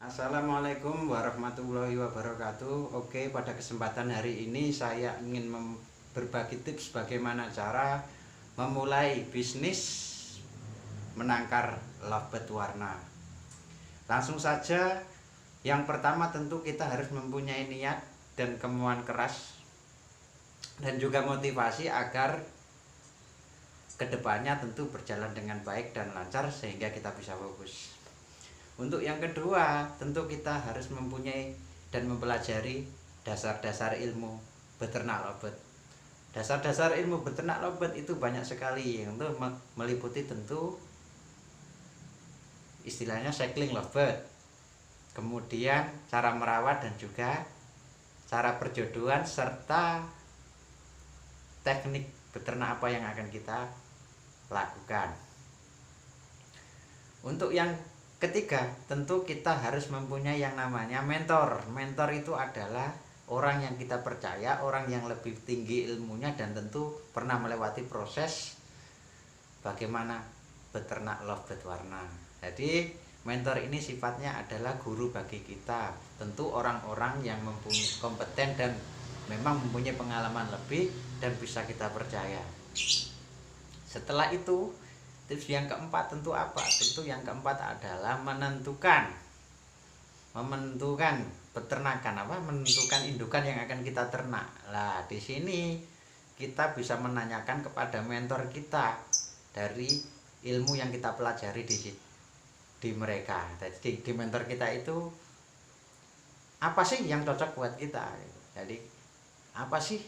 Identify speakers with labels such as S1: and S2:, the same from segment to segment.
S1: Assalamualaikum warahmatullahi wabarakatuh. Oke, pada kesempatan hari ini saya ingin berbagi tips bagaimana cara memulai bisnis menangkar lovebird warna. Langsung saja, yang pertama tentu kita harus mempunyai niat dan kemauan keras dan juga motivasi agar kedepannya tentu berjalan dengan baik dan lancar sehingga kita bisa fokus. Untuk yang kedua, tentu kita harus mempunyai dan mempelajari dasar-dasar ilmu beternak lovebird. Dasar-dasar ilmu beternak lovebird itu banyak sekali, untuk meliputi tentu istilahnya cycling lovebird, kemudian cara merawat dan juga cara perjodohan serta teknik beternak apa yang akan kita lakukan. Untuk yang ketiga, tentu kita harus mempunyai yang namanya mentor. Mentor itu adalah orang yang kita percaya, orang yang lebih tinggi ilmunya dan tentu pernah melewati proses bagaimana beternak lovebird warna. Jadi mentor ini sifatnya adalah guru bagi kita. Tentu orang-orang yang mempunyai kompeten dan memang mempunyai pengalaman lebih dan bisa kita percaya. Setelah itu, tips yang keempat tentu apa? Tentu yang keempat adalah menentukan peternakan menentukan indukan yang akan kita ternak. Nah, di sini kita bisa menanyakan kepada mentor kita dari ilmu yang kita pelajari di mereka. Jadi di mentor kita itu apa sih yang cocok buat kita? Jadi apa sih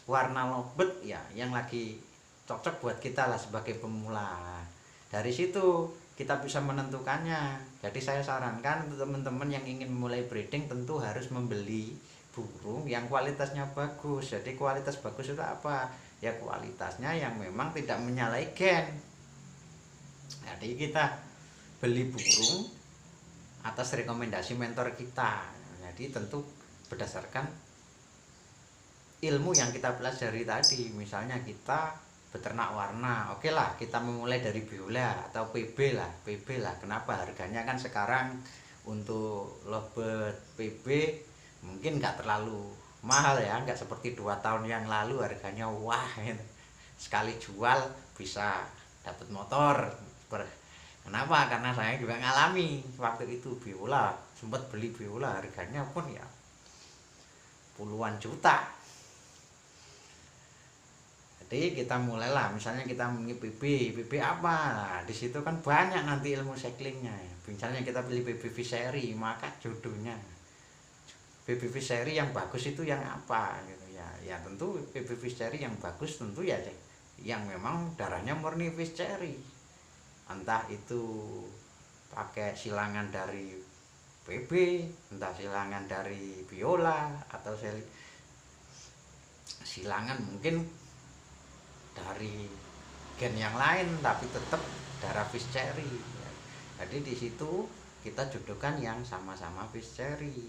S1: warna lovebird ya yang lagi cocok buat kita lah sebagai pemula. Dari situ kita bisa menentukannya. Jadi saya sarankan untuk teman-teman yang ingin memulai breeding tentu harus membeli burung yang kualitasnya bagus. Jadi kualitas bagus itu apa? Ya kualitasnya yang memang tidak menyalahi gen. Jadi kita beli burung atas rekomendasi mentor kita. Jadi tentu berdasarkan ilmu yang kita pelajari tadi. Misalnya kita beternak warna, oke lah kita memulai dari biola atau PB lah. Kenapa? Harganya kan sekarang untuk lovebird PB mungkin nggak terlalu mahal ya, nggak seperti 2 tahun yang lalu harganya wah gitu. Sekali jual bisa dapat motor. Kenapa? Karena saya juga ngalami waktu itu biola, sempat beli biola harganya pun ya puluhan juta. Jadi kita mulailah, misalnya kita PB apa? Nah, di situ kan banyak nanti ilmu cyclingnya. Misalnya kita pilih PB Visery, maka jodohnya PB Visery yang bagus itu yang apa gitu ya. Ya tentu PB Visery yang bagus tentu ya yang memang darahnya murni Visery. Entah itu pakai silangan dari PB, entah silangan dari biola atau silangan mungkin dari gen yang lain tapi tetap darah Visery. Jadi di situ kita jodohkan yang sama-sama Visery.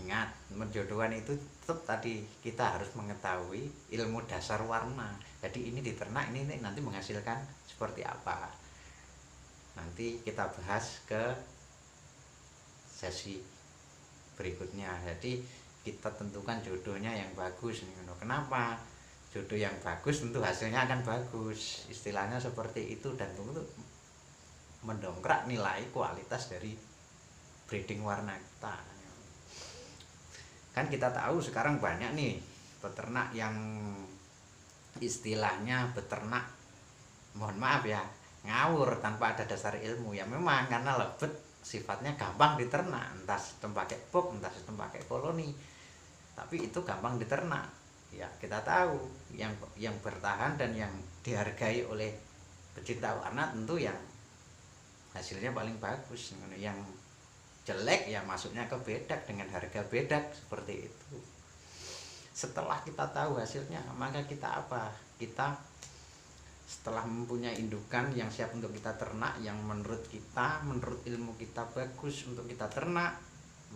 S1: Ingat, menjodohkan itu tetap tadi kita harus mengetahui ilmu dasar warna. Jadi ini diternak ini nanti menghasilkan seperti apa. Nanti kita bahas ke sesi berikutnya. Jadi kita tentukan jodohnya yang bagus. Kenapa? Jodoh yang bagus tentu hasilnya akan bagus, istilahnya seperti itu, dan tentu mendongkrak nilai kualitas dari breeding warna kita. Kan kita tahu sekarang banyak nih peternak yang istilahnya beternak, mohon maaf ya, ngawur tanpa ada dasar ilmu. Ya memang karena lovebird sifatnya gampang diternak, entah sistem pakai box, entah sistem pakai koloni, tapi itu gampang diternak. Ya kita tahu yang bertahan dan yang dihargai oleh pecinta warna tentu yang hasilnya paling bagus. Yang jelek ya masuknya ke bedak dengan harga bedak seperti itu. Setelah kita tahu hasilnya, maka kita apa? Kita setelah mempunyai indukan yang siap untuk kita ternak, yang menurut ilmu kita bagus untuk kita ternak,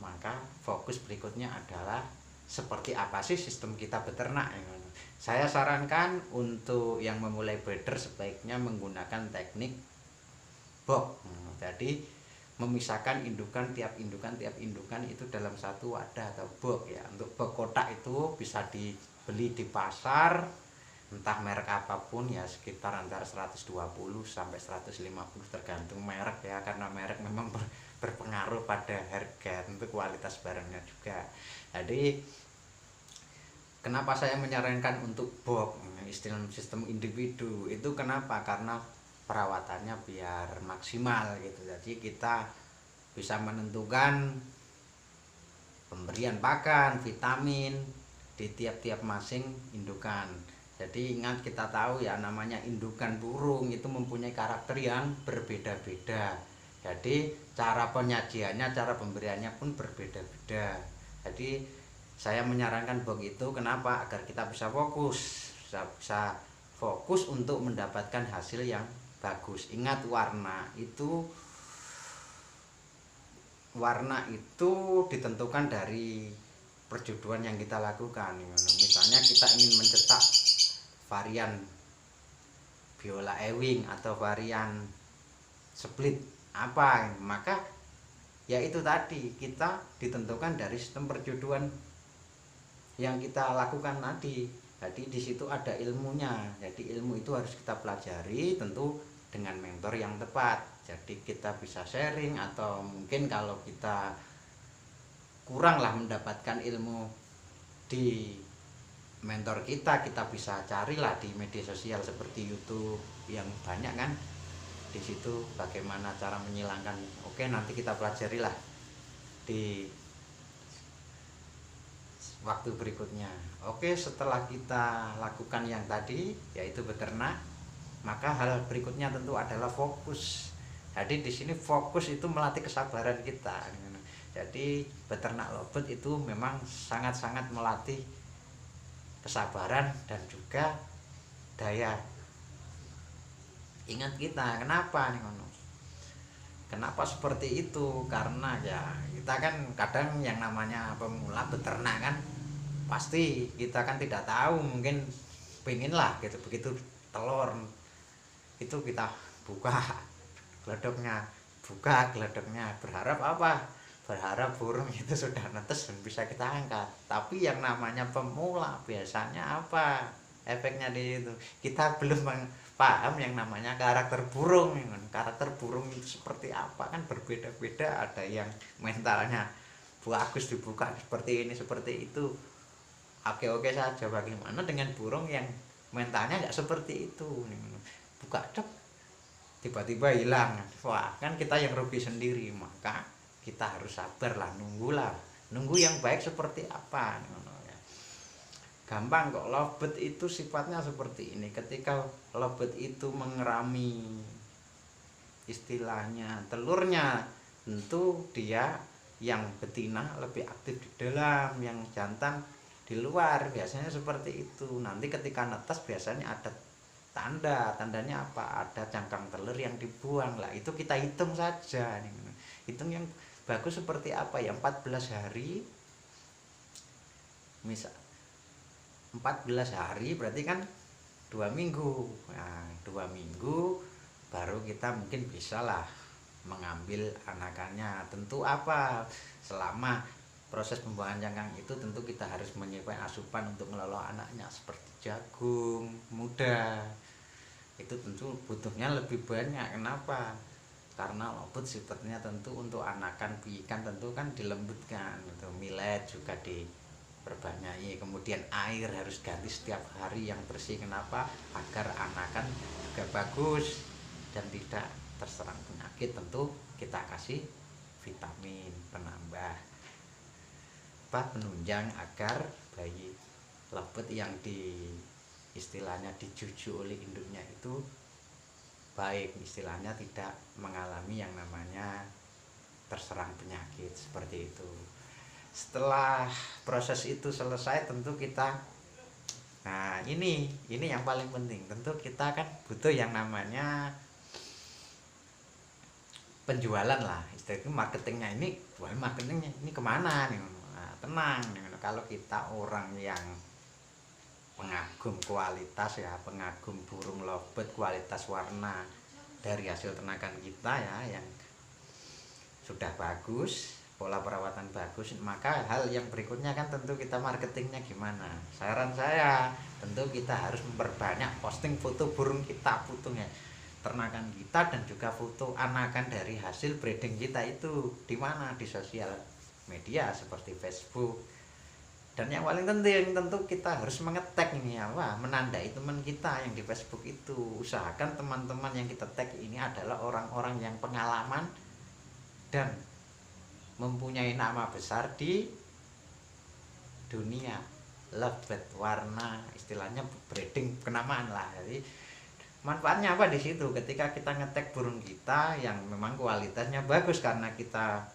S1: maka fokus berikutnya adalah seperti apa sih sistem kita beternak. Saya sarankan untuk yang memulai breeder sebaiknya menggunakan teknik box. Jadi memisahkan tiap indukan itu dalam satu wadah atau box ya. Untuk box kotak itu bisa dibeli di pasar, entah merek apapun ya, sekitar antara 120 sampai 150 tergantung merek ya, karena merek memang berpengaruh pada harga, untuk kualitas barangnya juga. Jadi kenapa saya menyarankan untuk box istilah sistem individu itu, kenapa? Karena perawatannya biar maksimal gitu. Jadi kita bisa menentukan pemberian pakan, vitamin di tiap-tiap masing indukan. Jadi ingat, kita tahu ya, namanya indukan burung itu mempunyai karakter yang berbeda-beda. Jadi cara penyajiannya, cara pemberiannya pun berbeda-beda. Jadi saya menyarankan box itu, kenapa? Agar kita bisa bisa fokus untuk mendapatkan hasil yang bagus. Ingat, warna itu ditentukan dari perjodohan yang kita lakukan. Misalnya kita ingin mencetak varian Biola Ewing atau varian split apa, maka ya itu tadi, kita ditentukan dari sistem perjodohan yang kita lakukan tadi. Jadi di situ ada ilmunya. Jadi ilmu itu harus kita pelajari, tentu dengan mentor yang tepat. Jadi kita bisa sharing, atau mungkin kalau kita kuranglah mendapatkan ilmu di mentor kita bisa carilah di media sosial seperti YouTube yang banyak kan. Di situ bagaimana cara menyilangkan. Oke, nanti kita pelajarilah di waktu berikutnya. Oke, setelah kita lakukan yang tadi yaitu beternak, maka hal berikutnya tentu adalah fokus. Jadi di sini fokus itu melatih kesabaran kita. Jadi beternak lobet itu memang sangat-sangat melatih kesabaran dan juga daya ingat kita. Kenapa nih, kenapa seperti itu? Karena ya kita kan kadang yang namanya pemula beternak kan, pasti kita kan tidak tahu, mungkin pengen lah gitu, begitu telur itu kita buka geledoknya, berharap apa? Berharap burung itu sudah netes dan bisa kita angkat. Tapi yang namanya pemula biasanya apa efeknya di itu, kita belum paham yang namanya karakter burung. Karakter burung itu seperti apa kan berbeda-beda. Ada yang mentalnya bagus, dibuka seperti ini seperti itu, oke saja. Bagaimana dengan burung yang mentalnya nggak seperti itu, buka cep tiba-tiba hilang? Wah, kan kita yang rugi sendiri. Maka kita harus sabar lah, nunggu yang baik seperti apa. Gampang kok, lobet itu sifatnya seperti ini. Ketika lobet itu mengerami istilahnya telurnya, tentu dia yang betina lebih aktif di dalam, yang jantan di luar, biasanya seperti itu. Nanti ketika netas biasanya ada tandanya apa? Ada cangkang telur yang dibuang lah. Itu kita hitung saja, hitung yang bagus seperti apa ya, 14 hari misal 14 hari berarti kan 2 minggu. Nah, 2 minggu baru kita mungkin bisa lah mengambil anakannya. Tentu apa, selama proses pembuangan cangkang itu tentu kita harus menyiapkan asupan untuk mengelola anaknya, seperti jagung muda. Itu tentu butuhnya lebih banyak. Kenapa? Karena lobet sifatnya tentu untuk anakan ikan tentu kan dilembutkan. Itu millet juga diperbanyaki. Kemudian air harus ganti setiap hari yang bersih. Kenapa? Agar anakan juga bagus dan tidak terserang penyakit. Tentu kita kasih vitamin penambah penunjang agar bayi lobet yang istilahnya dijuju oleh induknya itu baik, istilahnya tidak mengalami yang namanya terserang penyakit seperti itu. Setelah proses itu selesai, tentu kita ini yang paling penting. Tentu kita kan butuh yang namanya penjualan lah, istilahnya marketingnya. Ini jual marketingnya ini kemana nih? Tenang, kalau kita orang yang pengagum kualitas ya, pengagum burung lobet, kualitas warna dari hasil ternakan kita ya, yang sudah bagus, pola perawatan bagus, maka hal yang berikutnya kan tentu kita marketingnya gimana. Saran saya tentu kita harus memperbanyak posting foto burung kita, fotonya ternakan kita, dan juga foto anakan dari hasil breeding kita itu di mana, di sosial media seperti Facebook. Dan yang paling penting tentu kita harus mengetag ini apa, menandai teman kita yang di Facebook itu. Usahakan teman-teman yang kita tag ini adalah orang-orang yang pengalaman dan mempunyai nama besar di dunia lovebird warna, istilahnya breeding kenamaan lah. Jadi manfaatnya apa di situ ketika kita ngetek burung kita yang memang kualitasnya bagus, karena kita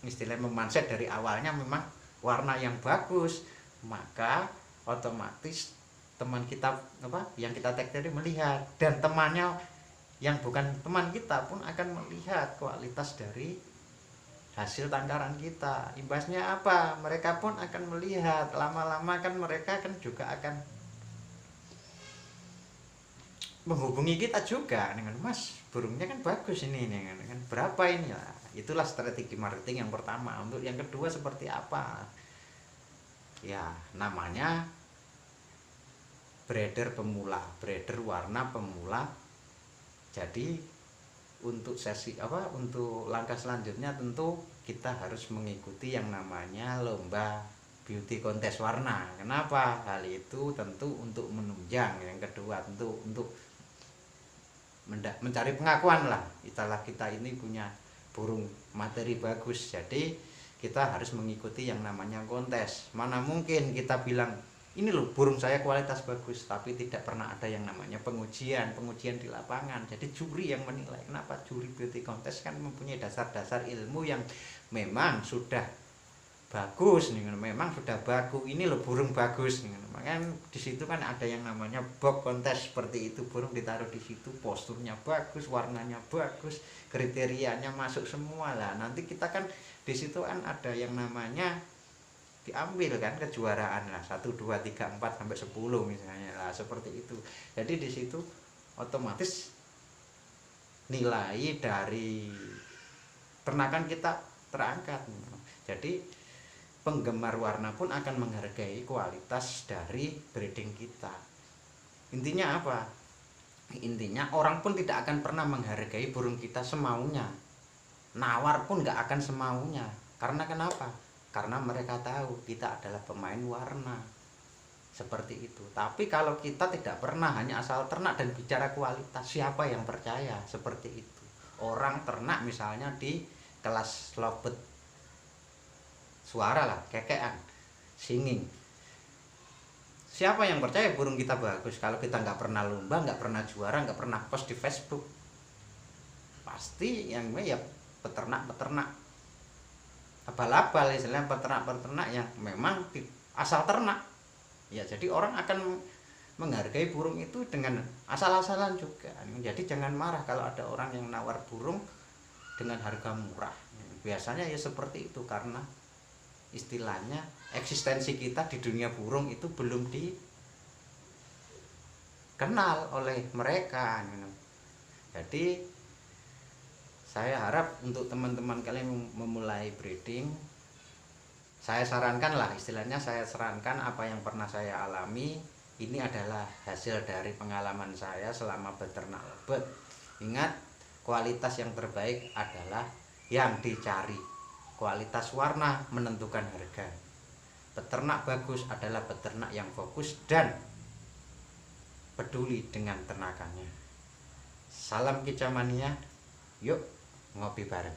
S1: istilahnya memanset dari awalnya memang warna yang bagus, maka otomatis teman kita apa yang kita tag tadi melihat, dan temannya yang bukan teman kita pun akan melihat kualitas dari hasil tangkaran kita. Imbasnya apa? Mereka pun akan melihat, lama-lama kan mereka kan juga akan menghubungi kita juga dengan, Mas burungnya kan bagus ini kan berapa ini lah. Itulah strategi marketing yang pertama. Untuk yang kedua seperti apa? Ya namanya breeder pemula, breeder warna pemula. Jadi untuk sesi apa, untuk langkah selanjutnya tentu kita harus mengikuti yang namanya lomba beauty contest warna. Kenapa? Hal itu tentu untuk menunjang. Yang kedua tentu untuk mencari pengakuan lah, kita ini punya burung materi bagus, jadi kita harus mengikuti yang namanya kontes. Mana mungkin kita bilang ini loh burung saya kualitas bagus, tapi tidak pernah ada yang namanya pengujian di lapangan. Jadi juri yang menilai. Kenapa? Juri beauty contest kan mempunyai dasar-dasar ilmu yang memang sudah bagus nih, memang sudah baku, ini loh burung bagus nih. Makanya di situ kan ada yang namanya box kontes seperti itu, burung ditaruh di situ, posturnya bagus, warnanya bagus, kriterianya masuk semua lah. Nanti kita kan di situ kan ada yang namanya diambil kan kejuaraan lah, 1 2 3 4 sampai 10 misalnya lah, seperti itu. Jadi di situ otomatis nilai dari ternakan kita terangkat. Jadi penggemar warna pun akan menghargai kualitas dari breeding kita. Intinya apa? Intinya orang pun tidak akan pernah menghargai burung kita semaunya. Nawar pun nggak akan semaunya. Karena kenapa? Karena mereka tahu kita adalah pemain warna. Seperti itu. Tapi kalau kita tidak pernah, hanya asal ternak dan bicara kualitas, siapa yang percaya? Seperti itu. Orang ternak misalnya di kelas lovebird suara lah, kekean, singing, siapa yang percaya burung kita bagus kalau kita nggak pernah lomba, nggak pernah juara, nggak pernah post di Facebook? Pasti yang ya peternak-peternak abal-abal, istilahnya peternak-peternak yang memang asal ternak ya. Jadi orang akan menghargai burung itu dengan asal-asalan juga. Jadi jangan marah kalau ada orang yang nawar burung dengan harga murah. Biasanya ya seperti itu, karena istilahnya eksistensi kita di dunia burung itu belum dikenal oleh mereka. Jadi saya harap untuk teman-teman kalian memulai breeding, saya sarankan lah, istilahnya saya sarankan apa yang pernah saya alami. Ini adalah hasil dari pengalaman saya selama beternak lovebird. Ingat, kualitas yang terbaik adalah yang dicari. Kualitas warna menentukan harga. Peternak bagus adalah peternak yang fokus dan peduli dengan ternakannya. Salam kicamania, yuk ngopi bareng.